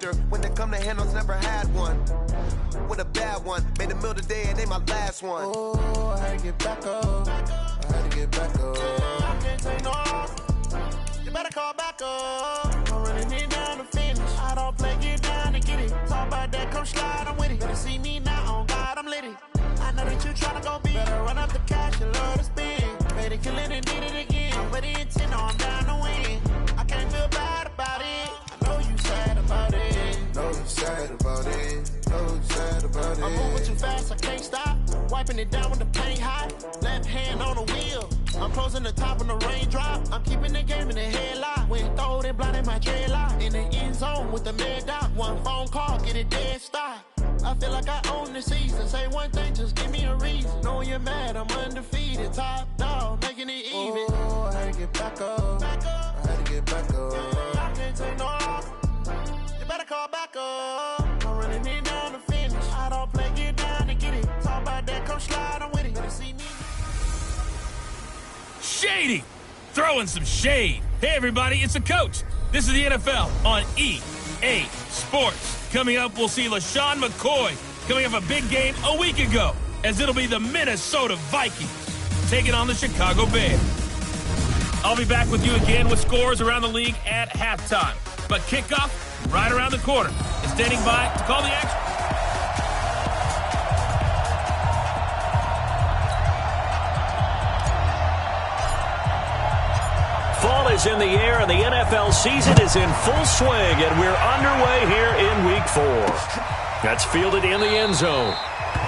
master. When they come to handles, never had one. With a bad one, made a meal today and they my last one. Oh, I had to get back up. I had to get back up. I can't take no off. You better call back up. I'm running it down to finish. I don't play, get down to get it. Talk about that, come slide, I'm with it. Better see me now, on God, I'm lit it. I know that you tryna go big. Better run up the cash, you love to spend. Made it, kill it, and did it again. I'm with the intent, I'm down to win. I can't feel bad about it. I know you sad about it. Know you sad about it. Know you sad about it. I'm moving too fast, I can't stop. Wiping it down with the paint hot. Left hand on the wheel. I'm closing the top when the raindrop. I'm keeping the game in the headlock. When throwed and blinded my dreadlock. In the end zone with the mad dot. One phone call, get it dead stop. I feel like I own the season. Say one thing, just give me a reason. Knowing you're mad, I'm undefeated. Top dog, making it even. Oh, I had to get back up. I had to get back up. I can't take no off. You better call back up. I'm running it down to finish. I don't play, get down to get it. Talk about that, come slide, I'm with it. Better see me. Shady! Throwing some shade. Hey, everybody, it's the coach. This is the NFL on EA Sports. Coming up, we'll see LaShawn McCoy coming off a big game a week ago, as it'll be the Minnesota Vikings taking on the Chicago Bears. I'll be back with you again with scores around the league at halftime. But kickoff right around the corner. And standing by to call the action. Fall is in the air, and the NFL season is in full swing, and we're underway here in Week 4. That's fielded in the end zone.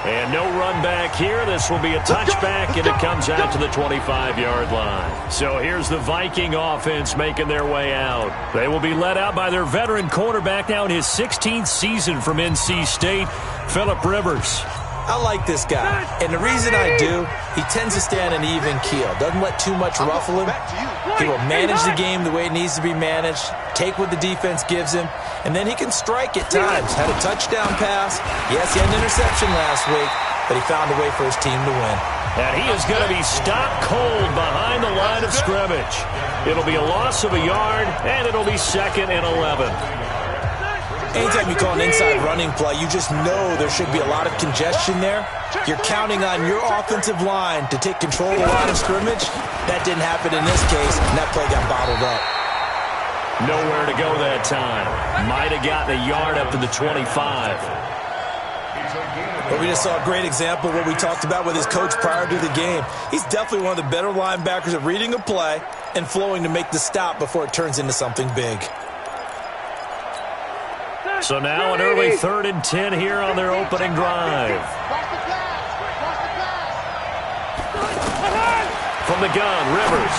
And no run back here. This will be a touchback, and it comes out to the 25-yard line. So here's the Viking offense making their way out. They will be led out by their veteran quarterback now in his 16th season from NC State, Phillip Rivers. I like this guy, and the reason I do, he tends to stay on an even keel. Doesn't let too much ruffle him. He will manage the game the way it needs to be managed, take what the defense gives him, and then he can strike at times. Had a touchdown pass. Yes, he had an interception last week, but he found a way for his team to win. And he is going to be stopped cold behind the line of scrimmage. It'll be a loss of a yard, and it'll be 2nd and 11. Anytime you call an inside running play, you just know there should be a lot of congestion there. You're counting on your offensive line to take control of the line of scrimmage. That didn't happen in this case, and that play got bottled up. Nowhere to go that time. Might have gotten a yard up to the 25. But we just saw a great example of what we talked about with his coach prior to the game. He's definitely one of the better linebackers at reading a play and flowing to make the stop before it turns into something big. So now an early 3rd and 10 here on their opening drive. From the gun, Rivers.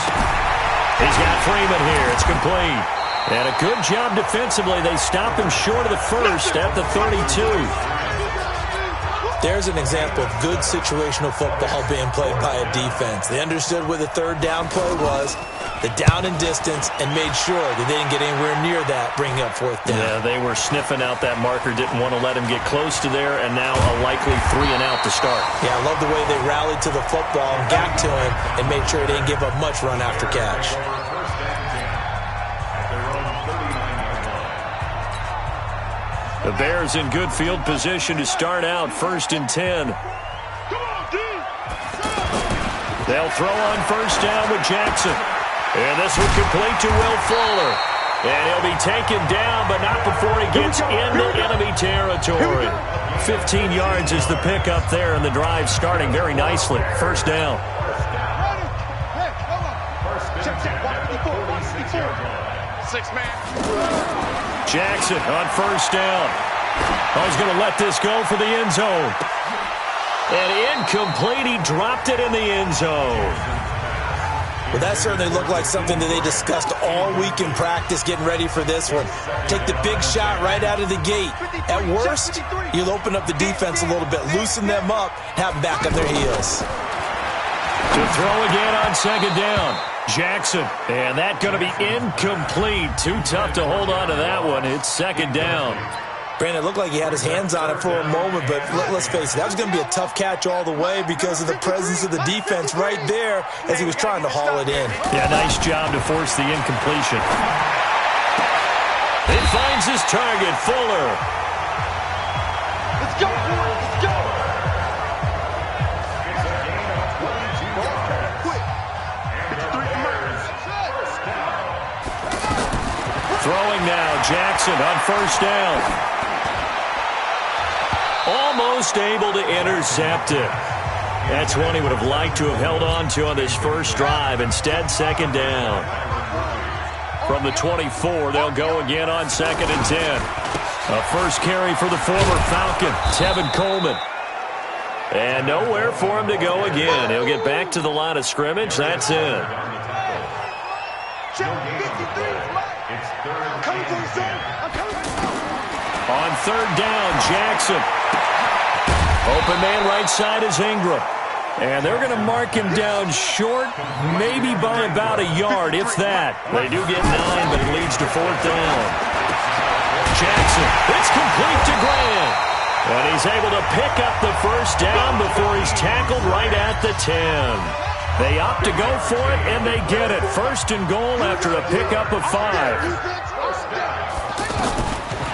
He's got Freeman here. It's complete. And a good job defensively. They stop him short of the first at the 32. There's an example of good situational football being played by a defense. They understood where the 3rd down play was, the down and distance, and made sure that they didn't get anywhere near that, bringing up 4th down. Yeah, they were sniffing out that marker, didn't want to let him get close to there, and now a likely 3 and out to start. Yeah, I love the way they rallied to the football and got to him and made sure they didn't give up much run after catch. The Bears in good field position to start out 1st and 10. They'll throw on 1st down with Jackson. And this will complete to Will Fuller. And he'll be taken down, but not before he gets into enemy territory. 15 yards is the pickup there, and the drive starting very nicely. 1st down. Jackson on 1st down. Oh, he's going to let this go for the end zone. And incomplete. He dropped it in the end zone. Well, that certainly looked like something that they discussed all week in practice getting ready for this one. Take the big shot right out of the gate. At worst, you'll open up the defense a little bit, loosen them up, have them back on their heels. To throw again on 2nd down. Jackson, and that going to be incomplete. Too tough to hold on to that one. It's 2nd down. Brandon, it looked like he had his hands on it for a moment, but let's face it, that was going to be a tough catch all the way because of the presence of the defense right there as he was trying to haul it in. Yeah, nice job to force the incompletion. It finds his target, Fuller. Let's go, boys. Let's go. Throwing now, Jackson on first down. Almost able to intercept it. That's one he would have liked to have held on to on this first drive. Instead, second down. From the 24, they'll go again on 2nd and 10. A first carry for the former Falcon, Tevin Coleman. And nowhere for him to go again. He'll get back to the line of scrimmage. That's it. On 3rd down, Jackson. Open man right side is Ingram. And they're going to mark him down short, maybe by about a yard, if that. They do get 9, but it leads to 4th down. Jackson, it's complete to Grant. And he's able to pick up the first down before he's tackled right at the 10. They opt to go for it, and they get it. 1st and goal after a pickup of 5.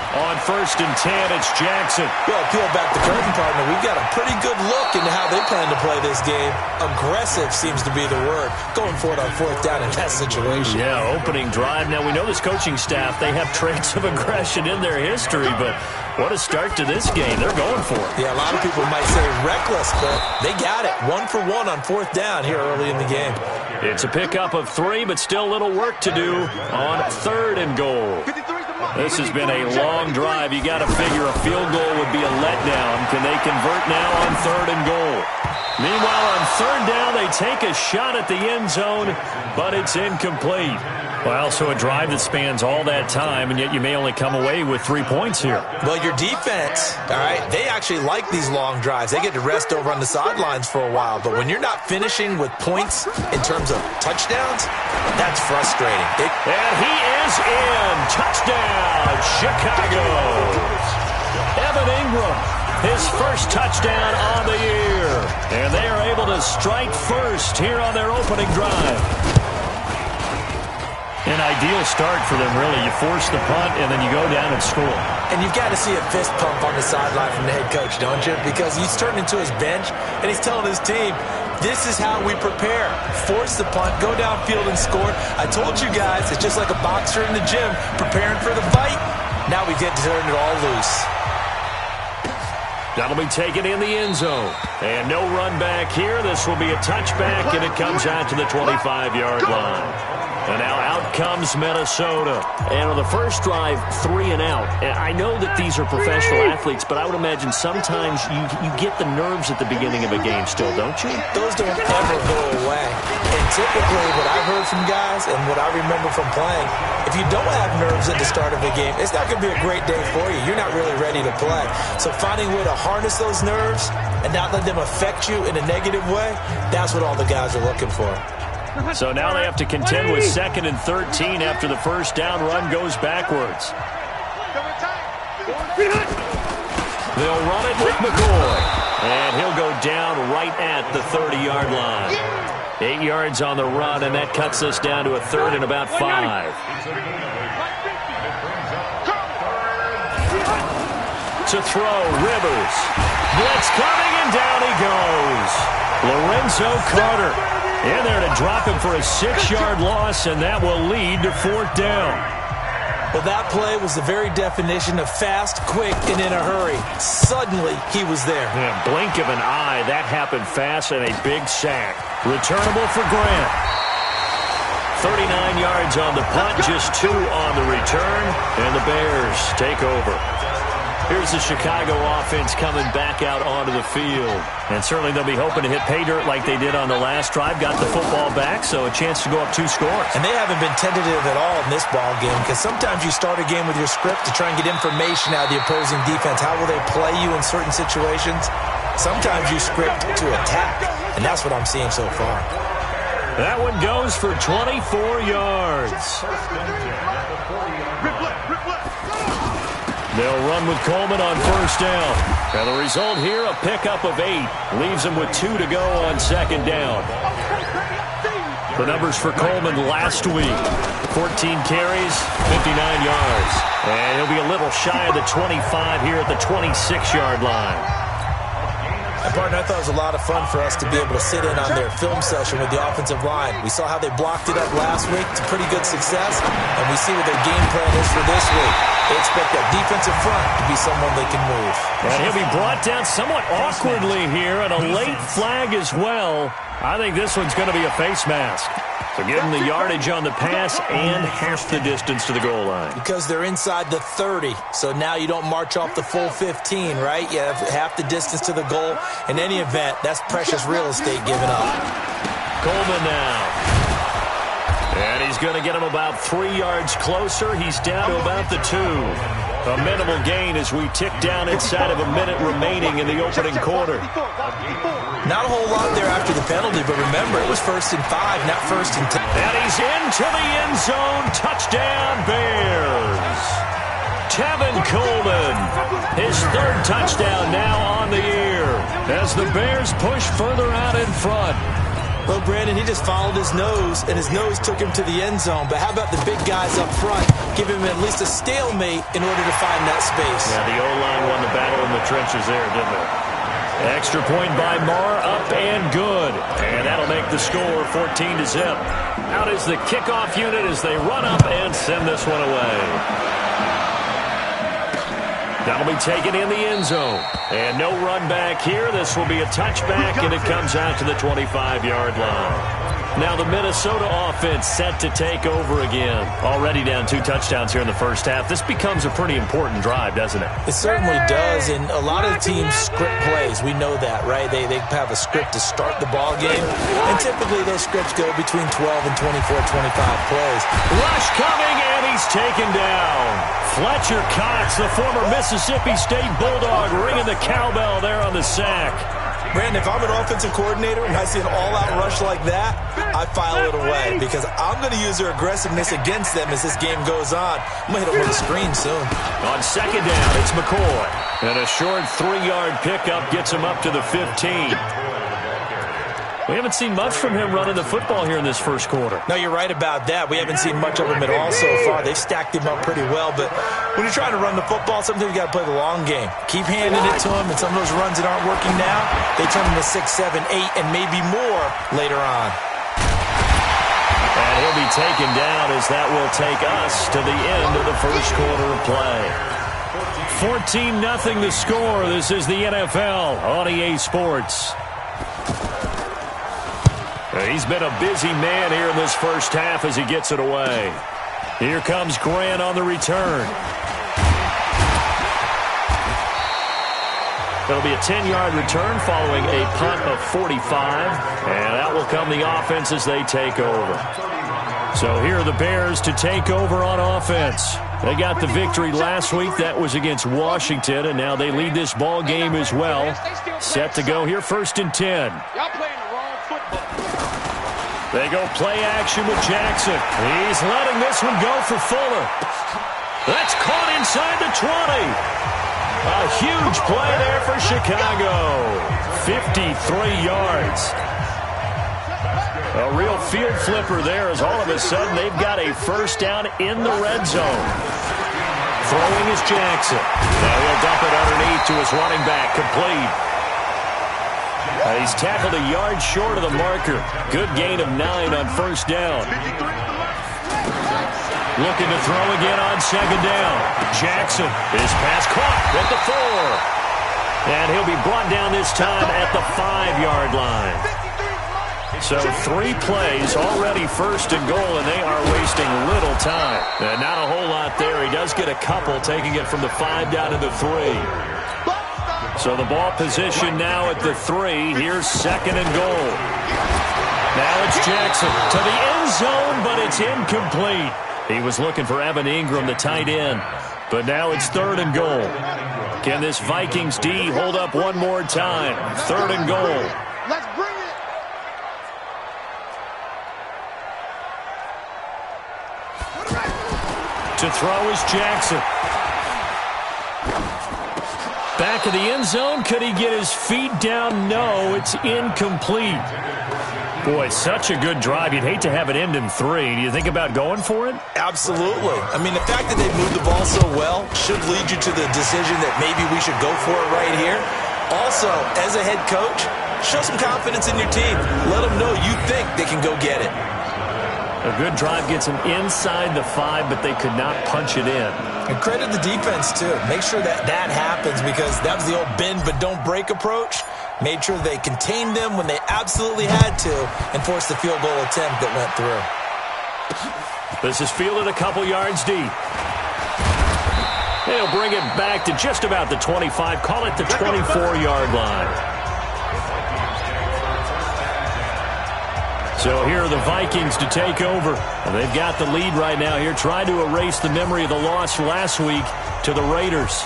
On 1st and 10, it's Jackson. Well, peel back the curtain, partner. We've got a pretty good look into how they plan to play this game. Aggressive seems to be the word. Going for it on 4th down in that situation. Yeah, opening drive. Now, we know this coaching staff, they have traits of aggression in their history, but what a start to this game. They're going for it. Yeah, a lot of people might say reckless, but they got it. 1 for 1 on 4th down here early in the game. It's a pickup of 3, but still little work to do on 3rd and goal. This has been a long drive. You got to figure a field goal would be a letdown. Can they convert now on 3rd and goal? Meanwhile, on 3rd down, they take a shot at the end zone, but it's incomplete. Well, so a drive that spans all that time, and yet you may only come away with 3 points here. Well, your defense, all right, they actually like these long drives. They get to rest over on the sidelines for a while. But when you're not finishing with points in terms of touchdowns, that's frustrating. And he is in. Touchdown, Chicago. Evan Ingram, his first touchdown on the year. And they are able to strike first here on their opening drive. An ideal start for them, really. You force the punt, and then you go down and score. And you've got to see a fist pump on the sideline from the head coach, don't you? Because he's turned into his bench, and he's telling his team, this is how we prepare. Force the punt, go downfield and score. I told you guys, it's just like a boxer in the gym preparing for the fight. Now we get to turn it all loose. That'll be taken in the end zone. And no run back here. This will be a touchback, and it comes out to the 25-yard line. And now out comes Minnesota. And on the first drive, 3 and out. And I know that these are professional athletes, but I would imagine sometimes you get the nerves at the beginning of a game still, don't you? Those don't ever go away. And typically what I've heard from guys and what I remember from playing, if you don't have nerves at the start of a game, it's not going to be a great day for you. You're not really ready to play. So finding a way to harness those nerves and not let them affect you in a negative way, that's what all the guys are looking for. So now they have to contend with 2nd and 13 after the first down run goes backwards. They'll run it with McCoy. And he'll go down right at the 30-yard line. 8 yards on the run, and that cuts us down to a 3rd and about 5. To throw, Rivers. Blitz coming, and down he goes. Lorenzo Carter in there to drop him for a 6-yard loss, and that will lead to 4th down. Well, that play was the very definition of fast, quick, and in a hurry. Suddenly, he was there. Yeah, blink of an eye. That happened fast, and a big sack. Returnable for Grant. 39 yards on the punt, just 2 on the return, and the Bears take over. Here's the Chicago offense coming back out onto the field. And certainly they'll be hoping to hit pay dirt like they did on the last drive. Got the football back, so a chance to go up 2 scores. And they haven't been tentative at all in this ball game, because sometimes you start a game with your script to try and get information out of the opposing defense. How will they play you in certain situations? Sometimes you script to attack, and that's what I'm seeing so far. That one goes for 24 yards. They'll run with Coleman on first down. And the result here, a pickup of 8. Leaves them with 2 to go on 2nd down. The numbers for Coleman last week. 14 carries, 59 yards. And he'll be a little shy of the 25 here at the 26-yard line. And, partner, I thought it was a lot of fun for us to be able to sit in on their film session with the offensive line. We saw how they blocked it up last week to pretty good success, and we see what their game plan is for this week. They expect that defensive front to be someone they can move. And he'll be brought down somewhat awkwardly here, and a late flag as well. I think this one's going to be a face mask. So give them the yardage on the pass and half the distance to the goal line. Because they're inside the 30, so now you don't march off the full 15, right? You have half the distance to the goal. In any event, that's precious real estate given up. Coleman now. And he's going to get him about 3 yards closer. He's down to about the 2. A minimal gain as we tick down inside of a minute remaining in the opening quarter. Not a whole lot there after the penalty, but remember, it was 1st and 5, not 1st and 10. And he's into the end zone. Touchdown, Bears. Tevin Coleman, his 3rd touchdown now on the year as the Bears push further out in front. Well, Brandon, he just followed his nose, and his nose took him to the end zone. But how about the big guys up front? Give him at least a stalemate in order to find that space. Yeah, the O-line won the battle in the trenches there, didn't it? Extra point by Marr, up and good. And that'll make the score 14-0. Out is the kickoff unit as they run up and send this one away. That'll be taken in the end zone. And no run back here. This will be a touchback, and it comes out to the 25-yard line. Now the Minnesota offense set to take over again. Already down 2 touchdowns here in the first half. This becomes a pretty important drive, doesn't it? It certainly does, and a lot of the teams script plays. We know that, right? They have a script to start the ball game, and typically those scripts go between 12 and 24, 25 plays. Rush coming, and he's taken down. Fletcher Cox, the former Mississippi State Bulldog, ringing the cowbell there on the sack. Brandon, if I'm an offensive coordinator and I see an all-out rush like that, I file it away because I'm going to use their aggressiveness against them as this game goes on. I'm going to hit them with a screen soon. On 2nd down, it's McCoy. And a short 3-yard pickup gets him up to the 15. We haven't seen much from him running the football here in this first quarter. No, you're right about that. We haven't seen much of him at all so far. They've stacked him up pretty well, but when you're trying to run the football, sometimes you got to play the long game. Keep handing it to him, and some of those runs that aren't working now, they turn into 6, 7, 8, and maybe more later on. And he'll be taken down as that will take us to the end of the first quarter of play. 14-0 the score. This is the NFL on EA Sports. He's been a busy man here in this first half as he gets it away. Here comes Grant on the return. It'll be a 10-yard return following a punt of 45, and that will come the offense as they take over. So here are the Bears to take over on offense. They got the victory last week. That was against Washington, and now they lead this ball game as well. Set to go here, 1st and 10. Y'all playing the wrong football. They go play action with Jackson. He's letting this one go for Fuller. That's caught inside the 20. A huge play there for Chicago. 53 yards. A real field flipper there as all of a sudden they've got a first down in the red zone. Throwing is Jackson. Now he'll dump it underneath to his running back. Complete. He's tackled a yard short of the marker. Good gain of 9 on 1st down. Looking to throw again on 2nd down. Jackson, his pass caught at the 4. And he'll be brought down this time at the 5-yard line. So 3 plays, already 1st and goal, and they are wasting little time. And not a whole lot there. He does get a couple, taking it from the 5 down to the 3. So the ball position now at the 3. Here's 2nd and goal. Now it's Jackson to the end zone, but it's incomplete. He was looking for Evan Ingram, the tight end. But now it's 3rd and goal. Can this Vikings D hold up one more time? 3rd and goal. Let's bring it. To throw is Jackson. Back of the end zone. Could he get his feet down? No, it's incomplete. Boy, such a good drive. You'd hate to have it end in 3. Do you think about going for it? Absolutely. I mean, the fact that they moved the ball so well should lead you to the decision that maybe we should go for it right here. Also, as a head coach, show some confidence in your team. Let them know you think they can go get it. A good drive gets them inside the 5, but they could not punch it in. And credit the defense, too. Make sure that happens, because that was the old bend but don't break approach. Made sure they contained them when they absolutely had to and forced the field goal attempt that went through. This is fielded a couple yards deep. They'll bring it back to just about the 25. Call it the 24-yard line. So here are the Vikings to take over. And they've got the lead right now here, trying to erase the memory of the loss last week to the Raiders.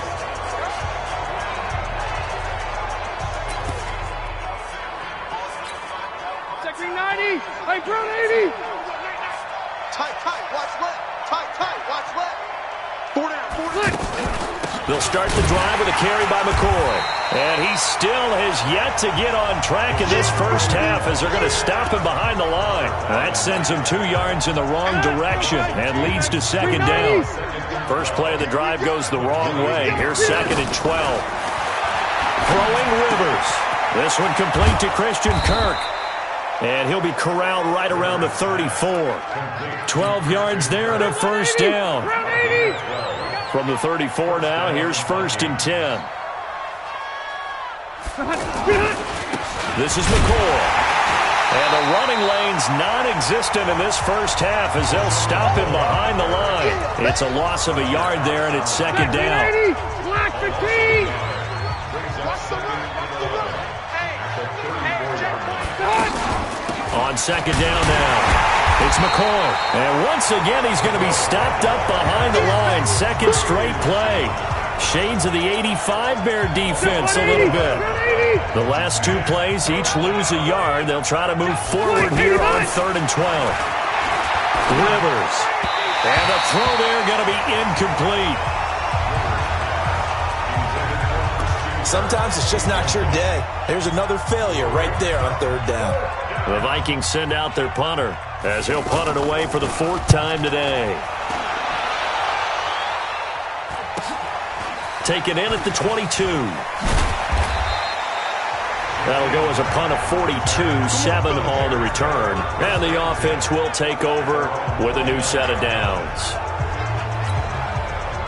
They'll start the drive with a carry by McCoy. And he still has yet to get on track in this first half as they're going to stop him behind the line. That sends him 2 yards in the wrong direction and leads to second down. First play of the drive goes the wrong way. Here's 2nd and 12. Throwing Rivers. This one complete to Christian Kirk. And he'll be corralled right around the 34. 12 yards there and a first down. From the 34 now, here's 1st and 10. This is McCoy. And the running lane's non-existent in this first half as they'll stop him behind the line. It's a loss of a yard there, and it's second down. On second down now. It's McCoy. And once again, he's going to be stopped up behind the line. Second straight play. Shades of the 85 Bear defense a little bit. The last 2 plays, each lose a yard. They'll try to move forward here on 3rd and 12. Rivers. And the throw there going to be incomplete. Sometimes it's just not your day. There's another failure right there on 3rd down. The Vikings send out their punter as he'll punt it away for the 4th time today. Taken in at the 22. That'll go as a punt of 42, 7 on the return. And the offense will take over with a new set of downs.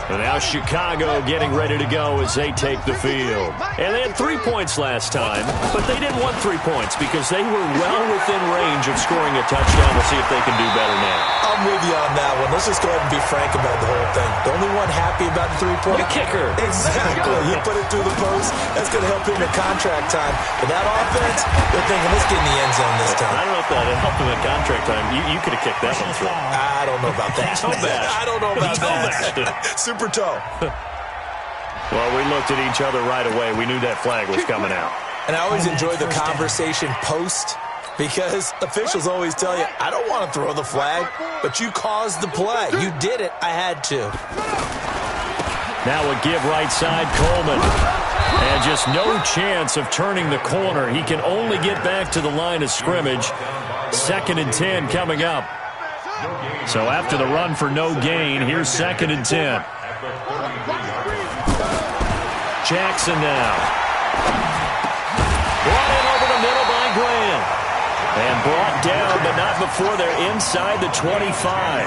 And now Chicago getting ready to go as they take the field. And they had 3 points last time, but they didn't want 3 points because they were well within range of scoring a touchdown. We'll see if they can do better now. I'm with you on that one. Let's just go ahead and be frank about the whole thing. The only one happy about the 3-point? The kicker. Exactly. You put it through the post. That's going to help him in contract time. But that offense, they're thinking, let's get in the end zone this time. I don't know if that helped him in contract time. You could have kicked that one through. I don't know about that. I don't know about that. Super toe. Well, we looked at each other right away. We knew that flag was coming out. And I always enjoy the conversation post because officials always tell you, I don't want to throw the flag, but you caused the play. You did it. I had to. Now a give right side, Coleman. And just no chance of turning the corner. He can only get back to the line of scrimmage. 2nd and 10 coming up. So after the run for no gain, here's 2nd and 10. Jackson now. Brought in over the middle by Graham. And brought down, but not before they're inside the 25.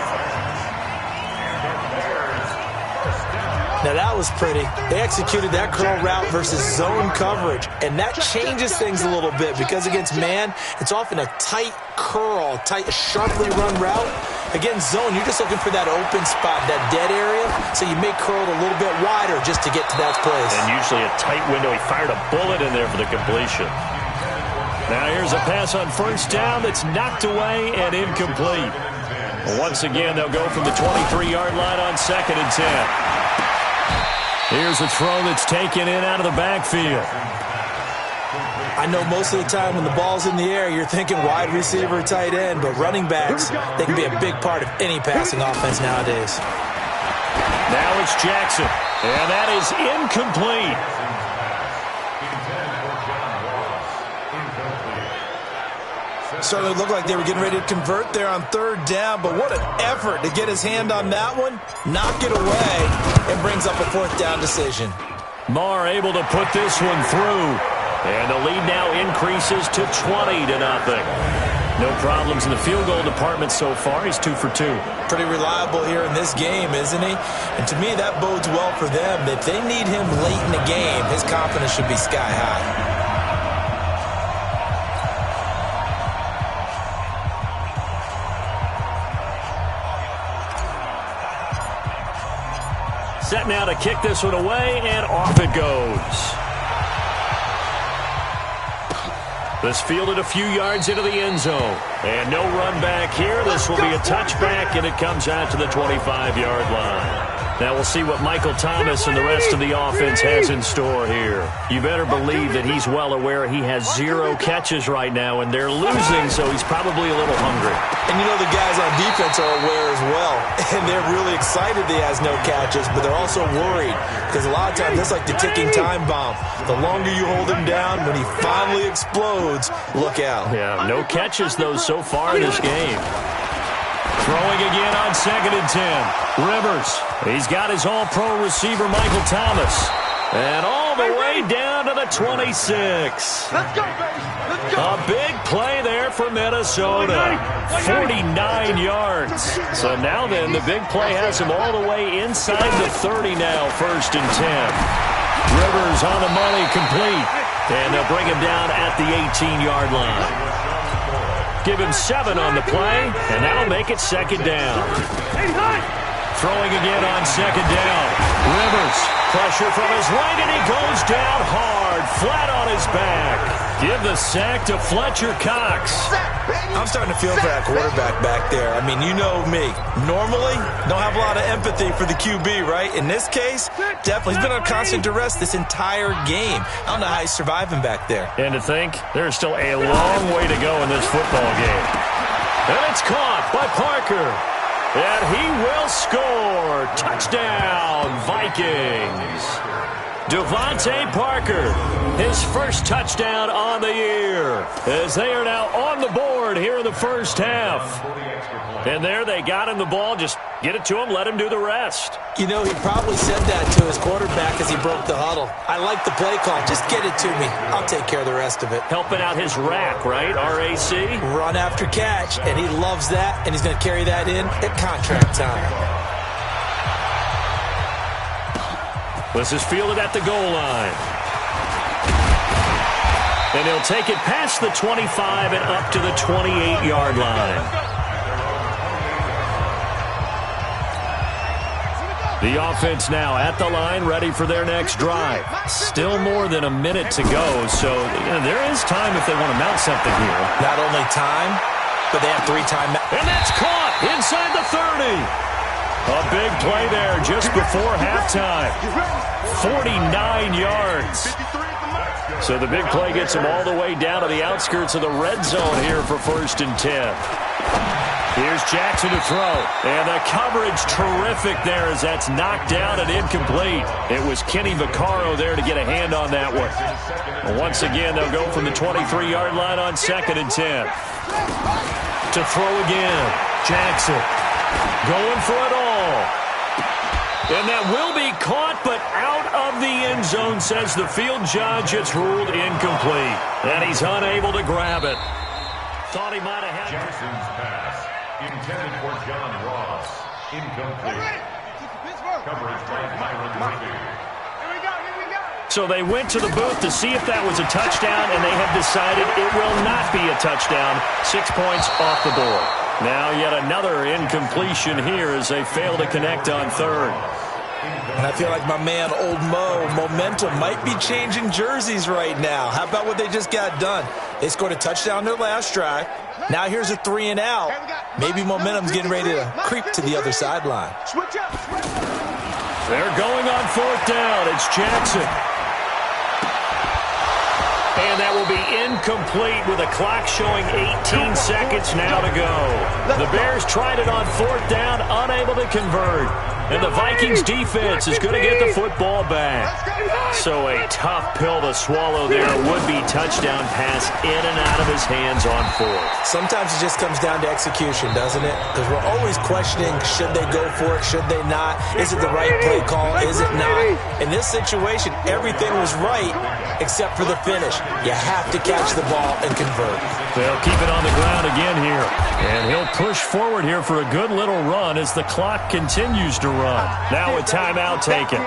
Now that was pretty. They executed that curl route versus zone coverage, and that changes things a little bit because against man, it's often a tight curl, sharply run route. Against zone, you're just looking for that open spot, that dead area, so you may curl it a little bit wider just to get to that place. And usually a tight window. He fired a bullet in there for the completion. Now here's a pass on 1st down that's knocked away and incomplete. Once again, they'll go from the 23-yard line on 2nd and 10. Here's a throw that's taken in out of the backfield. I know most of the time when the ball's in the air, you're thinking wide receiver, tight end, but running backs, they can be a big part of any passing offense nowadays. Now it's Jackson, and that is incomplete. Certainly looked like they were getting ready to convert there on third down, but what an effort to get his hand on that one, knock it away, and brings up a fourth down decision. Marr able to put this one through, and the lead now increases to 20-0. No problems in the field goal department so far. He's 2 for 2. Pretty reliable here in this game, isn't he? And to me, that bodes well for them. If they need him late in the game, his confidence should be sky high. Set now to kick this one away, and off it goes. This fielded a few yards into the end zone. And no run back here. This will be a touchback, and it comes out to the 25-yard line. Now we'll see what Michael Thomas and the rest of the offense has in store here. You better believe that he's well aware he has 0 catches right now, and they're losing, so he's probably a little hungry. And you know the guys on defense are aware as well. And they're really excited that he has no catches, but they're also worried. Because a lot of times, that's like the ticking time bomb. The longer you hold him down, when he finally explodes, look out. Yeah, no catches, though, so far in this game. Throwing again on 2nd and 10. Rivers. He's got his all-pro receiver, Michael Thomas. And all the way down to the 26. Let's go, baby. Let's go. A big play there for Minnesota. 49 yards. So now then, the big play has him all the way inside the 30 now, 1st and 10. Rivers on the money, complete. And they'll bring him down at the 18-yard line. Give him 7 on the play, and that'll make it 2nd down. Throwing again on 2nd down. Rivers, pressure from his right, and he goes down hard, flat on his back. Give the sack to Fletcher Cox. I'm starting to feel for that quarterback back there. I mean, you know me. Normally, don't have a lot of empathy for the QB, right? In this case, definitely he's been on constant duress this entire game. I don't know how he's surviving back there. And to think, there's still a long way to go in this football game. And it's caught by Parker. And he will score. Touchdown, Vikings. Devontae Parker, his first touchdown on the year, as they are now on the board here in the first half. And there they got him the ball. Just get it to him, let him do the rest. You know, he probably said that to his quarterback as he broke the huddle. I like the play call. Just get it to me. I'll take care of the rest of it. Helping out his rack, right? RAC? Run after catch, and he loves that, and he's going to carry that in at contract time. This is fielded at the goal line. And he'll take it past the 25 and up to the 28-yard line. The offense now at the line, ready for their next drive. Still more than a minute to go, so there is time if they want to mount something here. Not only time, but they have 3 timeouts. And that's caught inside the 30. A big play there just before halftime. 49 yards. So the big play gets him all the way down to the outskirts of the red zone here for 1st and 10. Here's Jackson to throw. And the coverage terrific there as that's knocked down and incomplete. It was Kenny Vaccaro there to get a hand on that one. Well, once again, they'll go from the 23-yard line on 2nd and 10. To throw again. Jackson going for it all. And that will be caught, but out of the end zone, says the field judge. It's ruled incomplete. And he's unable to grab it. Thought he might have had it. Jackson's pass, intended for John Ross, incomplete. Coverage by Myron Murphy. So they went to the booth to see if that was a touchdown, and they have decided it will not be a touchdown. 6 points off the board. Now yet another incompletion here as they fail to connect on 3rd. And I feel like my man, Old Mo, momentum might be changing jerseys right now. How about what they just got done? They scored a touchdown their last drive. Now here's a 3 and out. Maybe momentum's getting ready to creep to the other sideline. They're going on 4th down. It's Jackson. And that will be incomplete with a clock showing 18 seconds now to go. The Bears tried it on 4th down, unable to convert. and the Vikings defense is going to get the football back. So a tough pill to swallow there. Would-be touchdown pass in and out of his hands on fourth. Sometimes it just comes down to execution, doesn't it? Because we're always questioning, should they go for it, should they not? Is it the right play call, is it not? In this situation, everything was right except for the finish. You have to catch the ball and convert. They'll keep it on the ground again here. And he'll push forward here for a good little run as the clock continues to run. Now a timeout taken.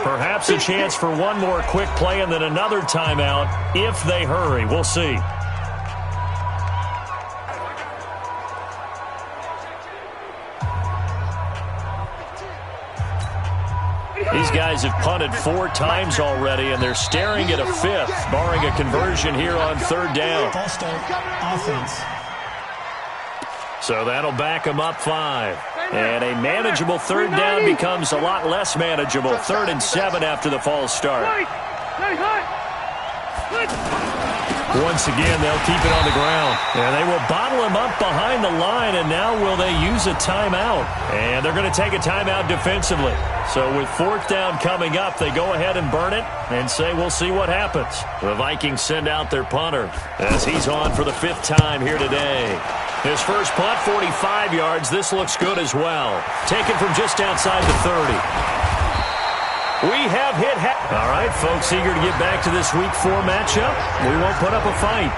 Perhaps a chance for one more quick play and then another timeout if they hurry. We'll see. These guys have punted 4 times already, and they're staring at a 5th, barring a conversion here on 3rd down. False start, offense. So that'll back them up 5. And a manageable 3rd down becomes a lot less manageable. 3rd and 7 after the false start. Once again, they'll keep it on the ground. And they will bottle him up behind the line, and now will they use a timeout? And they're going to take a timeout defensively. So with 4th down coming up, they go ahead and burn it and say we'll see what happens. The Vikings send out their punter as he's on for the 5th time here today. His first punt, 45 yards. This looks good as well. Taken from just outside the 30. We have hit. All right, folks, eager to get back to this Week 4 matchup. We won't put up a fight.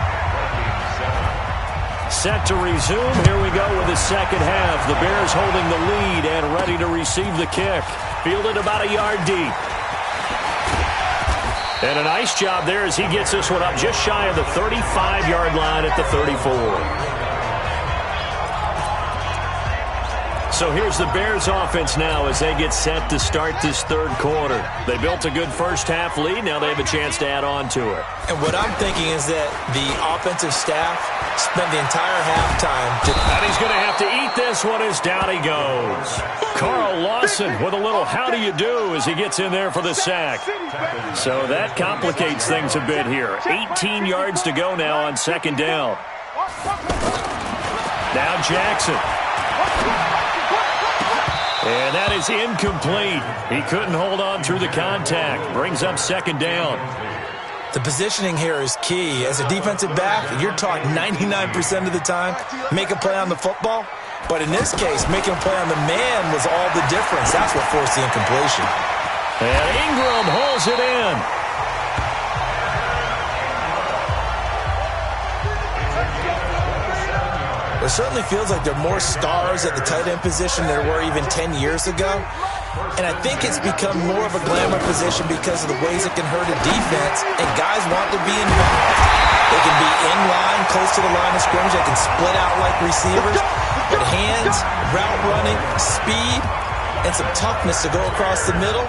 Set to resume. Here we go with the second half. The Bears holding the lead and ready to receive the kick. Fielded about a yard deep. And a nice job there as he gets this one up just shy of the 35-yard line at the 34. So here's the Bears offense now as they get set to start this 3rd quarter. They built a good first half lead. Now they have a chance to add on to it. And what I'm thinking is that the offensive staff spent the entire halftime. And he's going to have to eat this one as down he goes. Carl Lawson with a little how do you do as he gets in there for the sack. So that complicates things a bit here. 18 yards to go now on 2nd down. Now Jackson. And that is incomplete. He couldn't hold on through the contact. Brings up 2nd down. The positioning here is key. As a defensive back, you're taught 99% of the time, make a play on the football. But in this case, making a play on the man was all the difference. That's what forced the incompletion. And Ingram hauls it in. It certainly feels like there are more stars at the tight end position than there were even 10 years ago. And I think it's become more of a glamour position because of the ways it can hurt a defense, and guys want to be involved. They can be in line, close to the line of scrimmage. They can split out like receivers. But hands, route running, speed, and some toughness to go across the middle,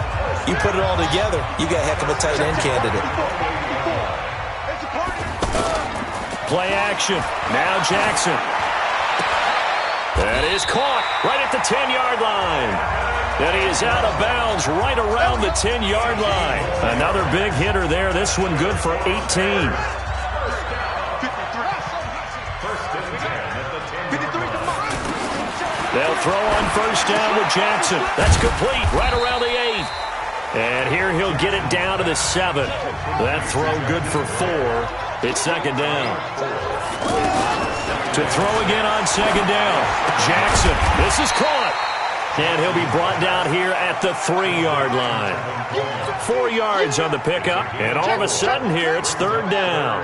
you put it all together, you got a heck of a tight end candidate. Play action. Now Jackson. That is caught right at the 10-yard line. And he is out of bounds right around the 10-yard line. Another big hitter there. This one good for 18. They'll throw on 1st down with Jackson. That's complete right around the 8. And here he'll get it down to the 7. That throw good for 4. It's 2nd down. To throw again on 2nd down. Jackson, this is caught. And he'll be brought down here at the 3-yard line. 4 yards on the pickup. And all of a sudden here, it's 3rd down.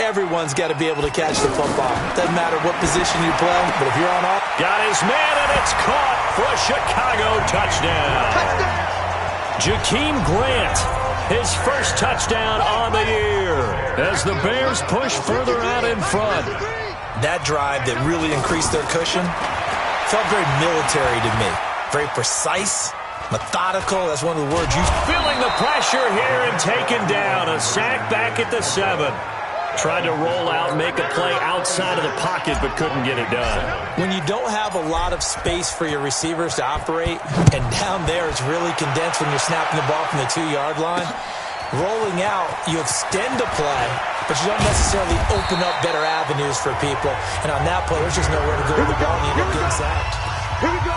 Everyone's got to be able to catch the football. Doesn't matter what position you play, but if you're on off. Got his man, and it's caught for a Chicago touchdown. Jakeem Grant, his first touchdown on the year as the Bears push further out in front. That drive that really increased their cushion felt very military to me. Very precise, methodical. That's one of the words used. Feeling the pressure here and taken down. A sack back at the 7. Tried to roll out and make a play outside of the pocket, but couldn't get it done. When you don't have a lot of space for your receivers to operate, and down there it's really condensed when you're snapping the ball from the 2-yard line, rolling out, you extend the play, but you don't necessarily open up better avenues for people. And on that play, there's just nowhere to go with the ball, and you end up getting sacked. Here we go.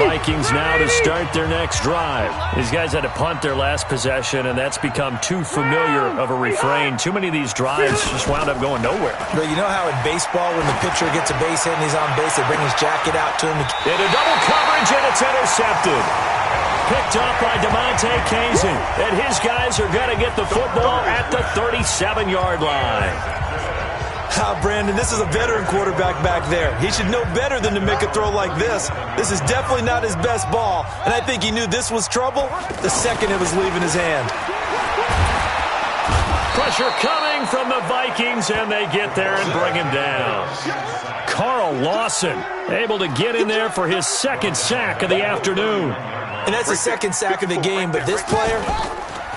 Vikings now to start their next drive. These guys had to punt their last possession, and that's become too familiar of a refrain. Too many of these drives just wound up going nowhere. But you know how in baseball, when the pitcher gets a base hit and he's on base, they bring his jacket out to him. Into double coverage, and it's intercepted. Picked up by DeMonte Kazin. And his guys are going to get the football at the 37-yard line. Brandon, this is a veteran quarterback back there. He should know better than to make a throw like this. This is definitely not his best ball, and I think he knew this was trouble the second it was leaving his hand. Pressure coming from the Vikings, and they get there and bring him down. Carl Lawson able to get in there for his second sack of the afternoon. And that's the second sack of the game, but this player,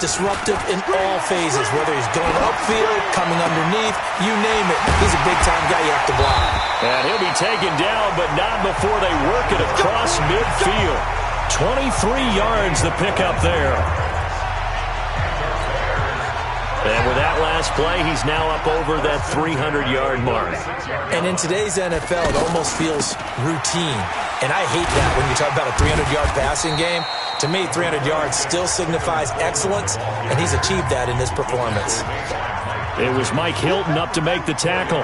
disruptive in all phases, whether he's going upfield, coming underneath, you name it. He's a big-time guy you have to block. And he'll be taken down, but not before they work it across midfield. 23 yards the pickup there. And with that last play, he's now up over that 300-yard mark. And in today's NFL, it almost feels routine. And I hate that when you talk about a 300-yard passing game. To me, 300 yards still signifies excellence, and he's achieved that in this performance. It was Mike Hilton up to make the tackle.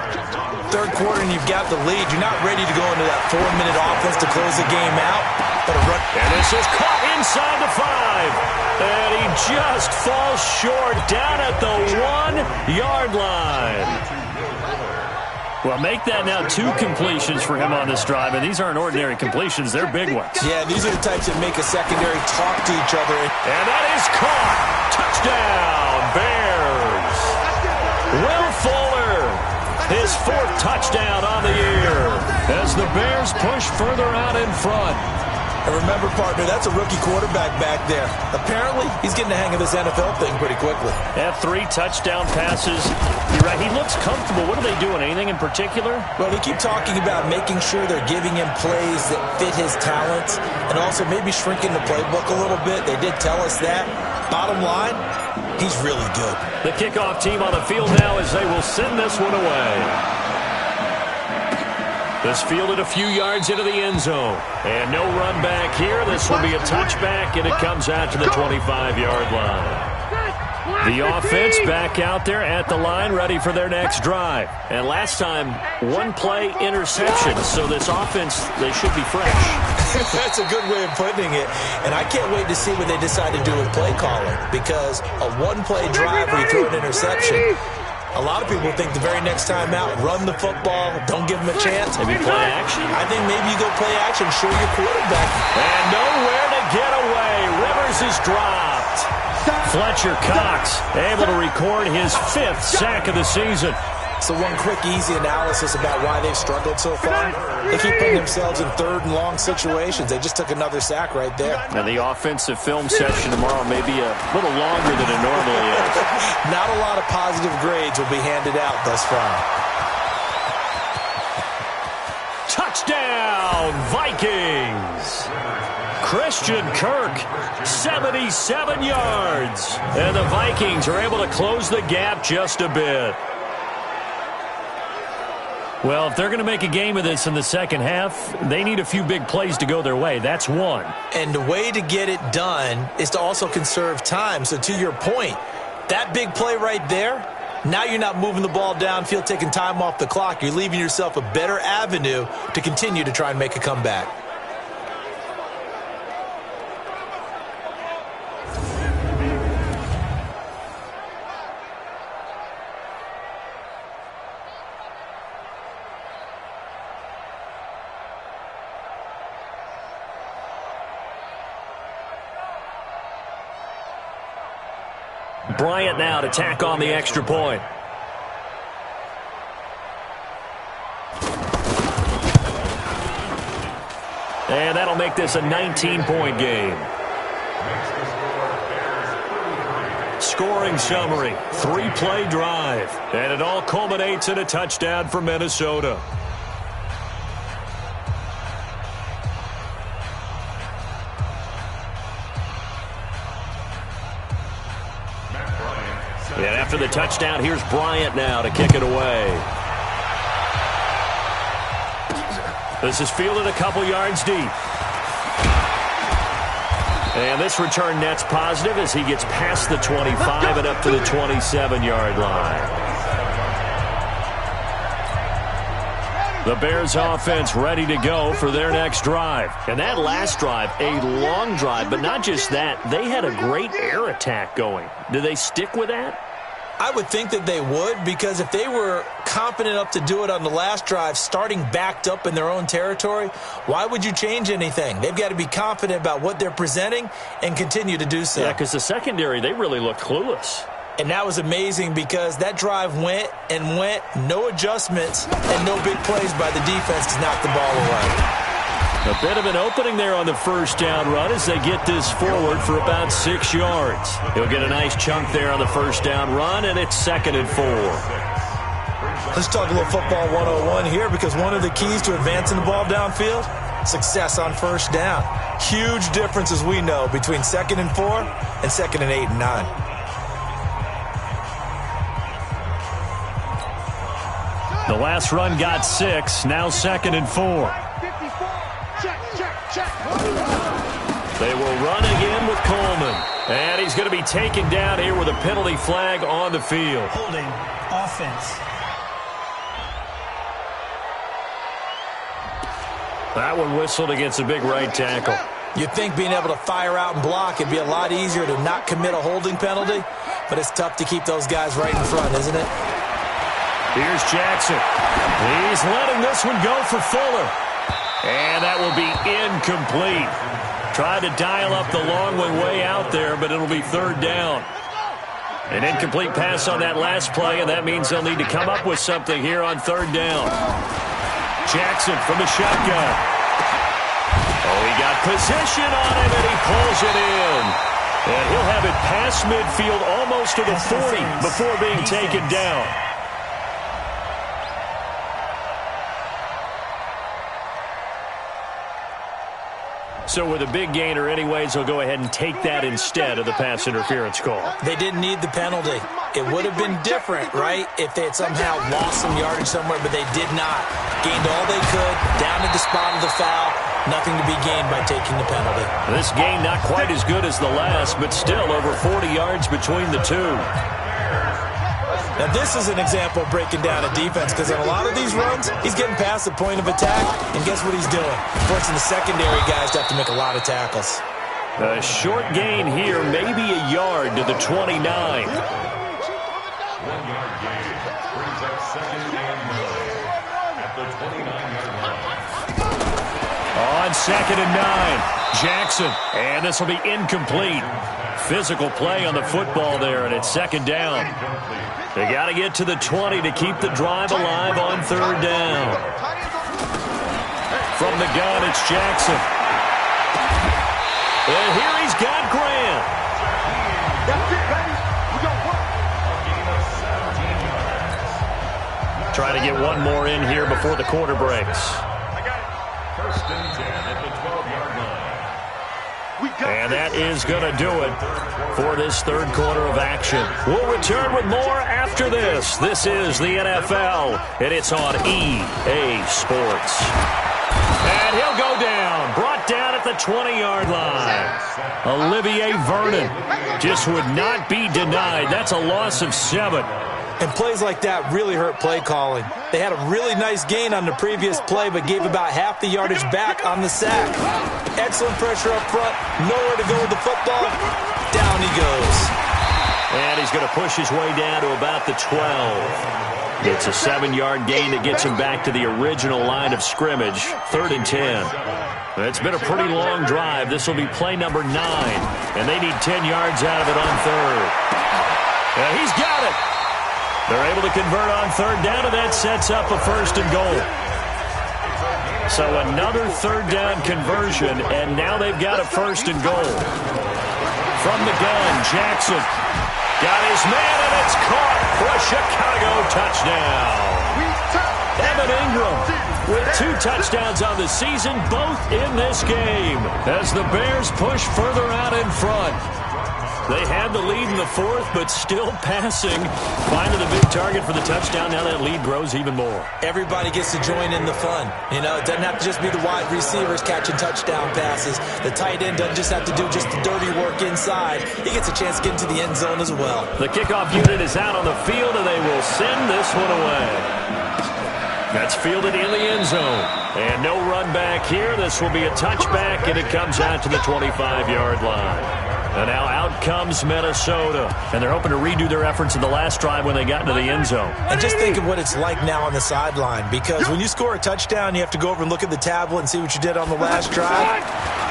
Third quarter, and you've got the lead. You're not ready to go into that 4-minute offense to close the game out. But a run. And this is caught inside the 5. And he just falls short down at the 1-yard line. Well, make that now 2 completions for him on this drive, and these aren't ordinary completions. They're big ones. Yeah, these are the types that make a secondary talk to each other. And that is caught. Touchdown, Bears. Will Fuller, his 4th touchdown on the year as the Bears push further out in front. And remember, partner, that's a rookie quarterback back there. Apparently, he's getting the hang of this NFL thing pretty quickly. Have 3 touchdown passes. You're right, he looks comfortable. What are they doing? Anything in particular? Well, they keep talking about making sure they're giving him plays that fit his talents and also maybe shrinking the playbook a little bit. They did tell us that. Bottom line, he's really good. The kickoff team on the field now as they will send this one away. This fielded a few yards into the end zone. And no run back here. This will be a touchback, and it comes out to the 25-yard line. The offense back out there at the line, ready for their next drive. And last time, 1-play interception. So this offense, they should be fresh. That's a good way of putting it. And I can't wait to see what they decide to do with play calling. Because a 1-play drive where you throw an interception, a lot of people think the very next time out, run the football, don't give them a chance. Maybe play action? I think maybe you go play action, show your quarterback. And nowhere to get away. Rivers is dropped. Fletcher Cox able to record his 5th sack of the season. So one quick, easy analysis about why they've struggled so far. They keep putting themselves in 3rd and long situations. They just took another sack right there. And the offensive film session tomorrow may be a little longer than it normally is. Not a lot of positive grades will be handed out thus far. Touchdown, Vikings! Christian Kirk, 77 yards. And the Vikings are able to close the gap just a bit. Well, if they're going to make a game of this in the second half, they need a few big plays to go their way. That's one. And the way to get it done is to also conserve time. So to your point, that big play right there, now you're not moving the ball downfield, taking time off the clock. You're leaving yourself a better avenue to continue to try and make a comeback. Bryant now to tack on the extra point. And that'll make this a 19-point game. Scoring summary, 3-play drive. And it all culminates in a touchdown for Minnesota. And after the touchdown, here's Bryant now to kick it away. This is fielded a couple yards deep. And this return net's positive as he gets past the 25 and up to the 27-yard line. The Bears offense ready to go for their next drive. And that last drive, a long drive, but not just that. They had a great air attack going. Do they stick with that? I would think that they would, because if they were confident enough to do it on the last drive, starting backed up in their own territory, why would you change anything? They've got to be confident about what they're presenting and continue to do so. Yeah, because the secondary, they really looked clueless. And that was amazing because that drive went and went, no adjustments, and no big plays by the defense to knock the ball away. A bit of an opening there on the first down run as they get this forward for about 6 yards. He'll get a nice chunk there on the first down run, and it's 2nd and 4. Let's talk a little football 101 here, because one of the keys to advancing the ball downfield, success on first down. Huge difference, as we know, between 2nd and 4 and 2nd and 8 and 9. The last run got 6, now 2nd and 4. They will run again with Coleman. And he's going to be taken down here with a penalty flag on the field. Holding offense. That one whistled against a big right tackle. You'd think being able to fire out and block it'd be a lot easier to not commit a holding penalty, but it's tough to keep those guys right in front, isn't it? Here's Jackson. He's letting this one go for Fuller. And that will be incomplete. Tried to dial up the long one way out there, but it'll be 3rd down. An incomplete pass on that last play, and that means they'll need to come up with something here on 3rd down. Jackson from the shotgun. Oh, he got position on him, and he pulls it in. And he'll have it past midfield almost to the 40 before being taken down. So with a big gainer anyways, they'll go ahead and take that instead of the pass interference call. They didn't need the penalty. It would have been different, right, if they had somehow lost some yardage somewhere, but they did not. Gained all they could, down to the spot of the foul. Nothing to be gained by taking the penalty. This gain not quite as good as the last, but still over 40 yards between the two. Now, this is an example of breaking down a defense, because in a lot of these runs, he's getting past the point of attack, and guess what he's doing? Forcing the secondary guys to have to make a lot of tackles. A short gain here, maybe a yard to the 29. 1 yard gain brings up 2nd and 9 at the 29-yard line. On 2nd and 9, Jackson, and this will be incomplete. Physical play on the football there, and it's 2nd down. They got to get to the 20 to keep the drive alive on 3rd down. From the gun, it's Jackson. And here he's got Grant. That's it, baby. We got work. Try to get one more in here before the quarter breaks. I got it. 1st and 10 at the 12-yard line. And that is going to do it for this 3rd quarter of action. We'll return with more after this. This is the NFL, and it's on EA Sports. And he'll go down, brought down at the 20-yard line. Olivier Vernon just would not be denied. That's a loss of 7. And plays like that really hurt play calling. They had a really nice gain on the previous play, but gave about half the yardage back on the sack. Excellent pressure up front, nowhere to go with the football. Down he goes. And he's going to push his way down to about the 12. It's a 7-yard gain that gets him back to the original line of scrimmage. 3rd and 10. It's been a pretty long drive. This will be play number 9. And they need 10 yards out of it on 3rd. And he's got it. They're able to convert on 3rd down, and that sets up a 1st and goal. So another 3rd down conversion, and now they've got a 1st and goal. From the gun, Jackson got his man, and it's caught for a Chicago touchdown. Evan Ingram with 2 touchdowns on the season, both in this game, as the Bears push further out in front. They had the lead in the 4th, but still passing. Finding the big target for the touchdown. Now that lead grows even more. Everybody gets to join in the fun. You know, it doesn't have to just be the wide receivers catching touchdown passes. The tight end doesn't just have to do just the dirty work inside. He gets a chance to get into the end zone as well. The kickoff unit is out on the field, and they will send this one away. That's fielded in the end zone. And no run back here. This will be a touchback, and it comes out to the 25-yard line. And now out comes Minnesota. And they're hoping to redo their efforts in the last drive when they got into the end zone. And just think of what it's like now on the sideline. Because when you score a touchdown, you have to go over and look at the tablet and see what you did on the last drive.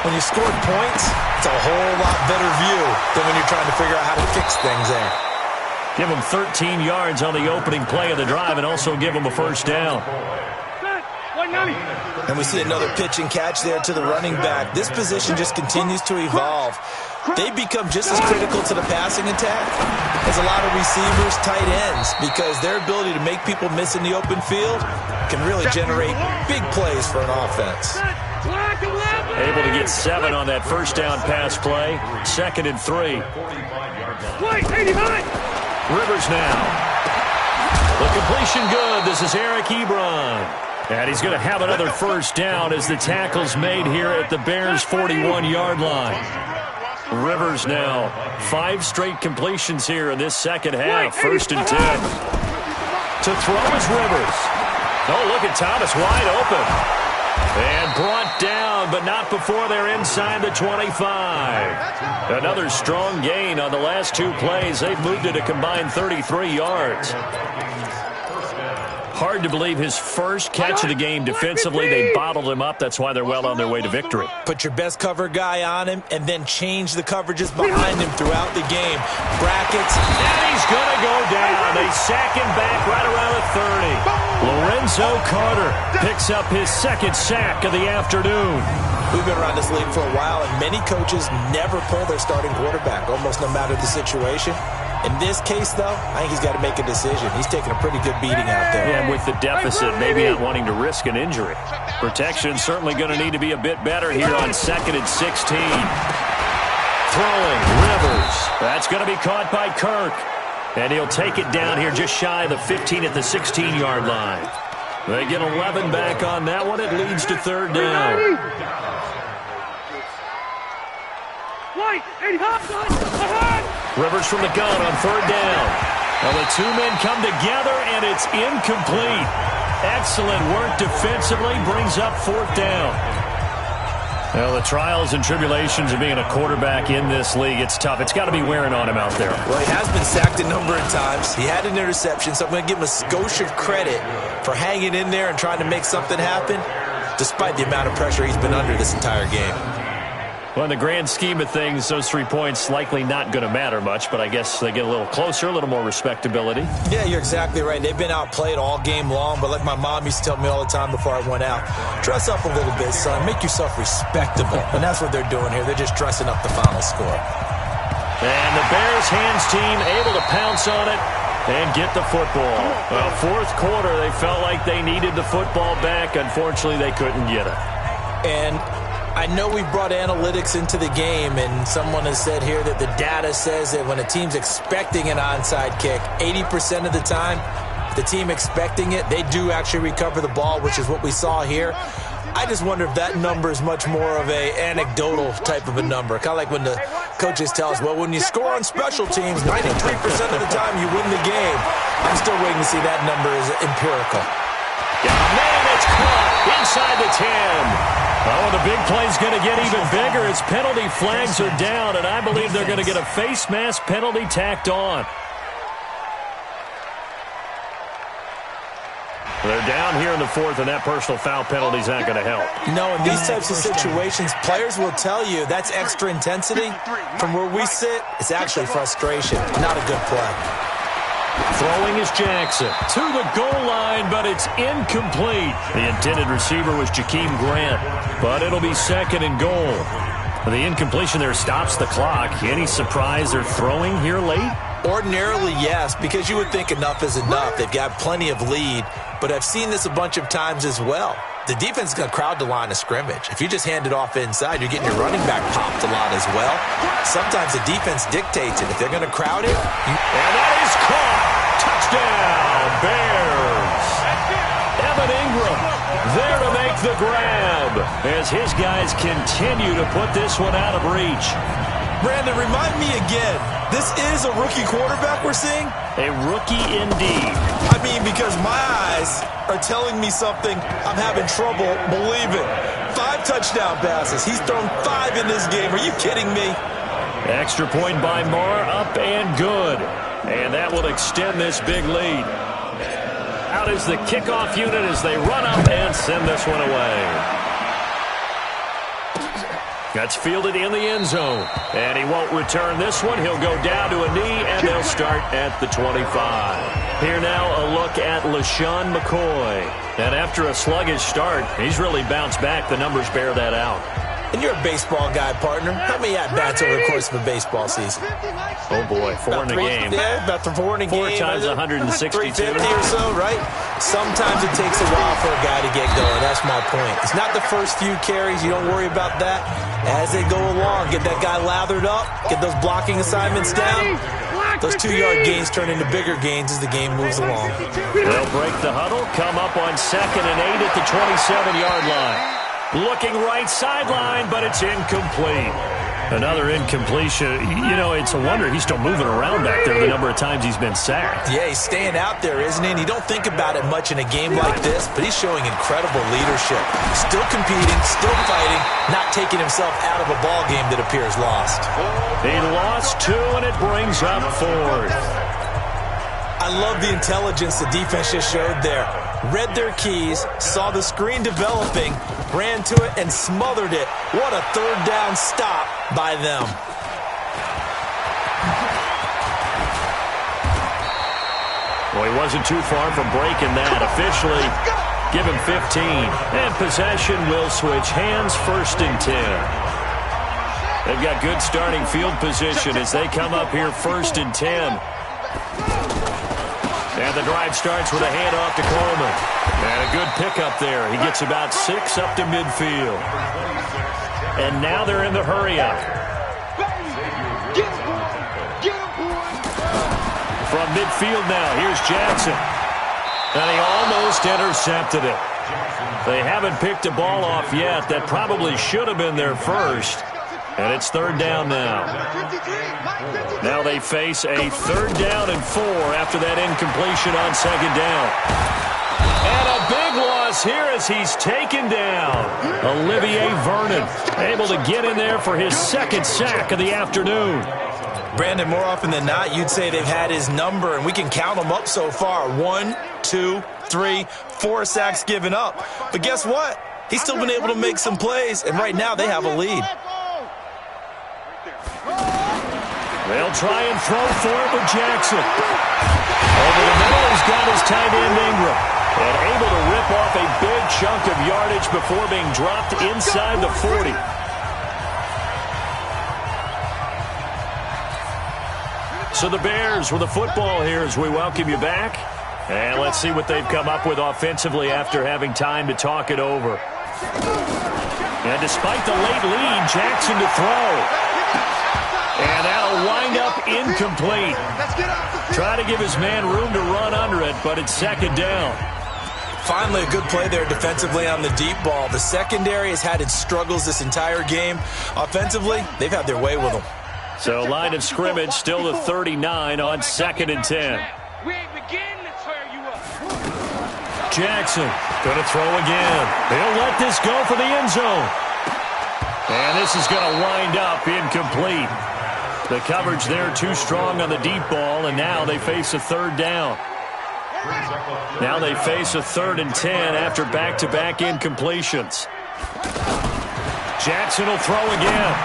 When you scored points, it's a whole lot better view than when you're trying to figure out how to fix things there. Give them 13 yards on the opening play of the drive and also give them a first down. And we see another pitch and catch there to the running back. This position just continues to evolve. They become just as critical to the passing attack as a lot of receivers, tight ends, because their ability to make people miss in the open field can really generate big plays for an offense. Able to get 7 on that first down pass play. 2nd and 3. Rivers now. The completion good. This is Eric Ebron. And he's going to have another first down as the tackle's made here at the Bears' 41-yard line. Rivers now 5 straight completions here in this second half. 1st and 10. To throw is Rivers. Oh, look at Thomas wide open. And brought down, but not before they're inside the 25. Another strong gain on the last 2 plays. They've moved it a combined 33 yards. Hard to believe his first catch of the game defensively. They bottled him up. That's why they're well on their way to victory. Put your best cover guy on him and then change the coverages behind him throughout the game. Brackets. And he's going to go down. They sack him back right around the 30. Lorenzo Carter picks up his 2nd sack of the afternoon. We've been around this league for a while, and many coaches never pull their starting quarterback, almost no matter the situation. In this case, though, I think he's got to make a decision. He's taking a pretty good beating out there. Yeah, and with the deficit, maybe not wanting to risk an injury. Protection certainly going to need to be a bit better here on 2nd and 16. Throwing, Rivers. That's going to be caught by Kirk. And he'll take it down here just shy of the 15 at the 16-yard line. They get 11 back on that one. It leads to 3rd down. Rivers from the gun on 3rd down. Well, the 2 men come together, and it's incomplete. Excellent work defensively. Brings up 4th down. Well, the trials and tribulations of being a quarterback in this league, it's tough. It's got to be wearing on him out there. Well, he has been sacked a number of times. He had an interception, so I'm going to give him a skosh of credit for hanging in there and trying to make something happen, despite the amount of pressure he's been under this entire game. Well, in the grand scheme of things, those 3 points likely not going to matter much, but I guess they get a little closer, a little more respectability. Yeah, you're exactly right. They've been outplayed all game long, but like my mom used to tell me all the time before I went out, dress up a little bit, son. Make yourself respectable. And that's what they're doing here. They're just dressing up the final score. And the Bears hands team able to pounce on it and get the football. Well, 4th quarter, they felt like they needed the football back. Unfortunately, they couldn't get it. And I know we brought analytics into the game, and someone has said here that the data says that when a team's expecting an onside kick, 80% of the time, the team expecting it, they do actually recover the ball, which is what we saw here. I just wonder if that number is much more of a anecdotal type of a number. Kind of like when the coaches tell us, well, when you score on special teams, 93% of the time you win the game. I'm still waiting to see that number is empirical. Yeah, man, it's caught inside the 10. Oh, the big play's going to get even bigger. Its penalty flags are down, and I believe they're going to get a face mask penalty tacked on. They're down here in the 4th, and that personal foul penalty's not going to help. No, in these types of situations, players will tell you that's extra intensity. From where we sit, it's actually frustration. Not a good play. Throwing is Jackson to the goal line, but it's incomplete. The intended receiver was Jakeem Grant, but it'll be 2nd and goal. The incompletion there stops the clock. Any surprise they're throwing here late? Ordinarily, yes, because you would think enough is enough. They've got plenty of lead, but I've seen this a bunch of times as well. The defense is going to crowd the line of scrimmage. If you just hand it off inside, you're getting your running back popped a lot as well. Sometimes the defense dictates it. If they're going to crowd it. And that is caught. Touchdown, Bears. Evan Ingram there to make the grab as his guys continue to put this one out of reach. Brandon, remind me again, this is a rookie quarterback we're seeing? A rookie indeed. I mean, because my eyes are telling me something I'm having trouble believing. 5 touchdown passes. He's thrown 5 in this game. Are you kidding me? Extra point by Marr, up and good. And that will extend this big lead. Out is the kickoff unit as they run up and send this one away. That's fielded in the end zone. And he won't return this one. He'll go down to a knee, and they'll start at the 25. Here now a look at LeSean McCoy. And after a sluggish start, he's really bounced back. The numbers bear that out. And you're a baseball guy, partner. How many at-bats over the course of a baseball season? Oh, boy, 4 in a game. Yeah, about 4 in a game. 4 times 162. 350 or so, right? Sometimes it takes a while for a guy to get going. That's my point. It's not the first few carries. You don't worry about that. As they go along, get that guy lathered up, get those blocking assignments down. Those 2-yard gains turn into bigger gains as the game moves along. They'll break the huddle, come up on 2nd and 8 at the 27-yard line. Looking right sideline, but it's incomplete. Another incompletion. You know, it's a wonder he's still moving around back there the number of times he's been sacked. Yeah, he's staying out there, isn't he? And you don't think about it much in a game like this, but he's showing incredible leadership. Still competing, still fighting, not taking himself out of a ball game that appears lost. He lost 2, and it brings up 4th. I love the intelligence the defense just showed there. Read their keys, saw the screen developing, ran to it, and smothered it. What a third down stop by them. Well, he wasn't too far from breaking that. Officially, give him 15. And possession will switch hands, 1st and 10. They've got good starting field position as they come up here 1st and 10. And the drive starts with a handoff to Coleman. And a good pickup there. He gets about 6 up to midfield. And now they're in the hurry-up. From midfield now, here's Jackson. And he almost intercepted it. They haven't picked a ball off yet. That probably should have been their first. And it's 3rd down now. Now they face a 3rd down and 4 after that incompletion on 2nd down. And a big loss here as he's taken down. Olivier Vernon able to get in there for his 2nd sack of the afternoon. Brandon, more often than not, you'd say they've had his number, and we can count them up so far. 1, 2, 3, 4 sacks given up. But guess what? He's still been able to make some plays, and right now they have a lead. They'll try and throw for it with Jackson. Over the middle, he's got his tight end Ingram. And able to rip off a big chunk of yardage before being dropped inside the 40. So the Bears with the football here as we welcome you back. And let's see what they've come up with offensively after having time to talk it over. And despite the late lead, Jackson to throw. And that'll wind up incomplete. Try to give his man room to run under it, but it's 2nd down. Finally, a good play there defensively on the deep ball. The secondary has had its struggles this entire game. Offensively, they've had their way with them. So line of scrimmage still to 39 on 2nd and 10. Jackson going to throw again. He'll let this go for the end zone. And this is going to wind up incomplete. The coverage there too strong on the deep ball, and now they face a 3rd down. Now they face a 3rd and 10 after back-to-back incompletions. Jackson will throw again.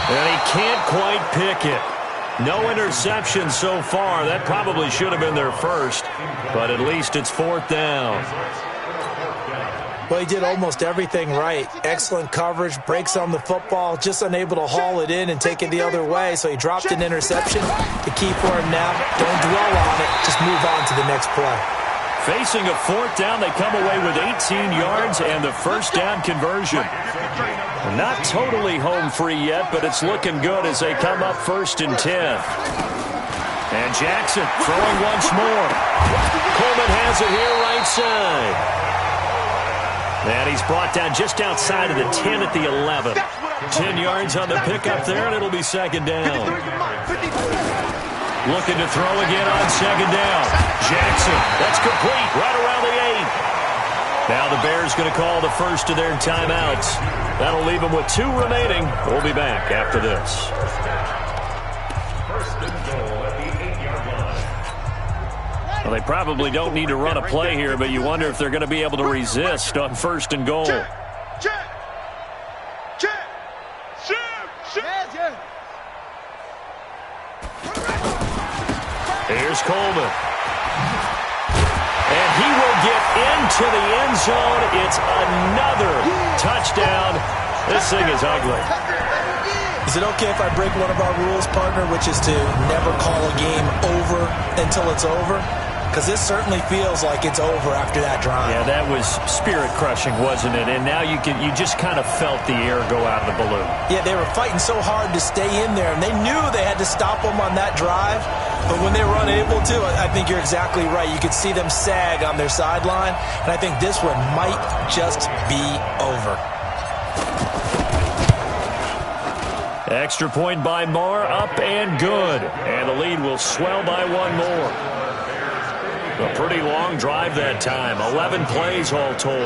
And he can't quite pick it. No interception so far. That probably should have been their first, but at least it's 4th down. Well, he did almost everything right. Excellent coverage, breaks on the football, just unable to haul it in and take it the other way, so he dropped an interception. The key for him now, don't dwell on it, just move on to the next play. Facing a 4th down, they come away with 18 yards and the first down conversion. Not totally home free yet, but it's looking good as they come up 1st and 10. And Jackson throwing once more. Coleman has it here right side. And he's brought down just outside of the 10 at the 11. 10 yards on the pickup there, and it'll be 2nd down. Looking to throw again on 2nd down. Jackson, that's complete, right around the 8. Now the Bears going to call the first of their timeouts. That'll leave them with 2 remaining. We'll be back after this. First and goal at the 8-yard line. Well, they probably don't need to run a play here, but you wonder if they're going to be able to resist on 1st and goal. Here's Coleman. And he will get into the end zone. It's another touchdown. This thing is ugly. Is it okay if I break one of our rules, partner, which is to never call a game over until it's over? Because this certainly feels like it's over after that drive. Yeah, that was spirit-crushing, wasn't it? And now you just kind of felt the air go out of the balloon. Yeah, they were fighting so hard to stay in there, and they knew they had to stop them on that drive. But when they were unable to, I think you're exactly right. You could see them sag on their sideline, and I think this one might just be over. Extra point by Moore, up and good. And the lead will swell by 1 more. A pretty long drive that time. 11 plays all told.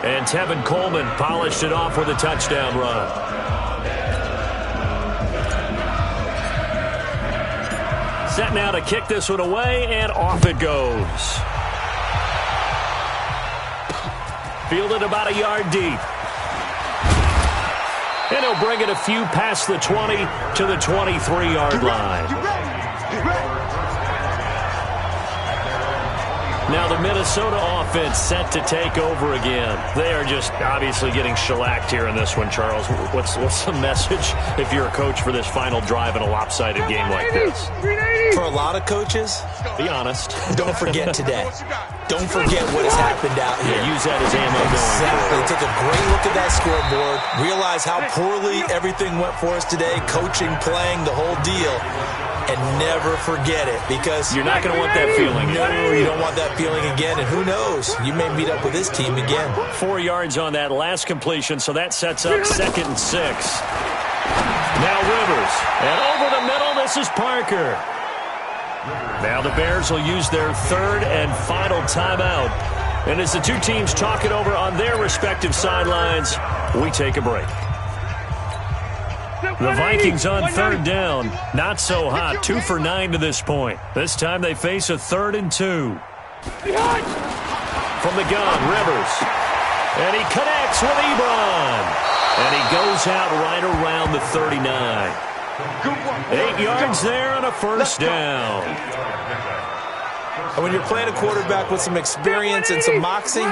And Tevin Coleman polished it off with a touchdown run. Set now to kick this one away, and off it goes. Fielded about a yard deep. And he'll bring it a few past the 20 to the 23-yard line. Now the Minnesota offense set to take over again. They are just obviously getting shellacked here in this one, Charles. What's the message if you're a coach for this final drive in a lopsided game like this? For a lot of coaches, be honest. Don't forget today. Don't forget what has happened out here. Yeah, use that as ammo exactly. going forward. Take a great look at that scoreboard. Realize how poorly everything went for us today. Coaching, playing, the whole deal. And never forget it, because you're not going to want that feeling. No, you don't want that feeling again. And who knows? You may meet up with this team again. 4 yards on that last completion, so that sets up 2nd and 6. Now Rivers. And over the middle, this is Parker. Now the Bears will use their 3rd and final timeout. And as the two teams talk it over on their respective sidelines, we take a break. The Vikings on 3rd down. Not so hot. 2 for 9 to this point. This time they face a 3rd and 2. From the gun, Rivers. And he connects with Ebron. And he goes out right around the 39. 8 yards there on a first down. And when you're playing a quarterback with some experience and some moxie,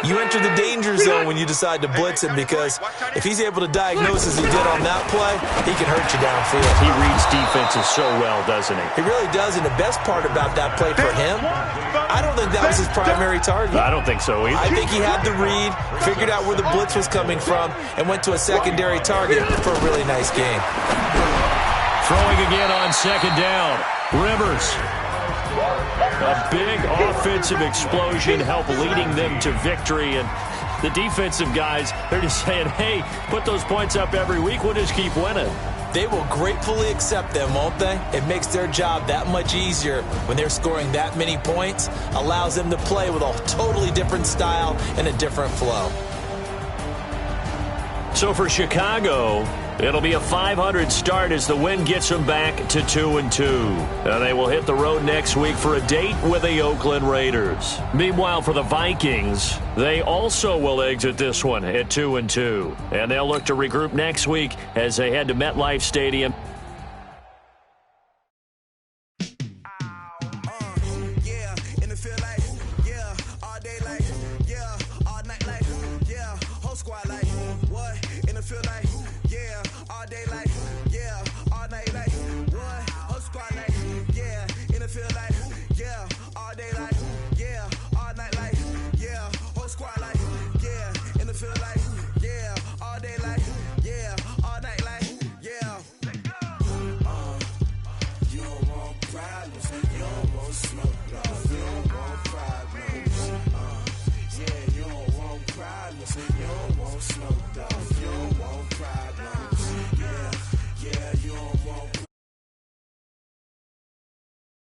you enter the danger zone when you decide to blitz him, because if he's able to diagnose as he did on that play, he can hurt you downfield. He reads defenses so well, doesn't he? He really does, and the best part about that play for him, I don't think that was his primary target. I don't think so either. I think he had the read, figured out where the blitz was coming from, and went to a secondary target for a really nice game. Throwing again on 2nd down. Rivers. A big offensive explosion helped leading them to victory. And the defensive guys, they're just saying, hey, put those points up every week. We'll just keep winning. They will gratefully accept them, won't they? It makes their job that much easier when they're scoring that many points. Allows them to play with a totally different style and a different flow. So for Chicago, it'll be a .500 start as the win gets them back to 2-2. They will hit the road next week for a date with the Oakland Raiders. Meanwhile, for the Vikings, they also will exit this one at 2-2. And they'll look to regroup next week as they head to MetLife Stadium. what? In the field like, yeah, all day like, yeah, all night like, what? Whole squad like, yeah, in the field like,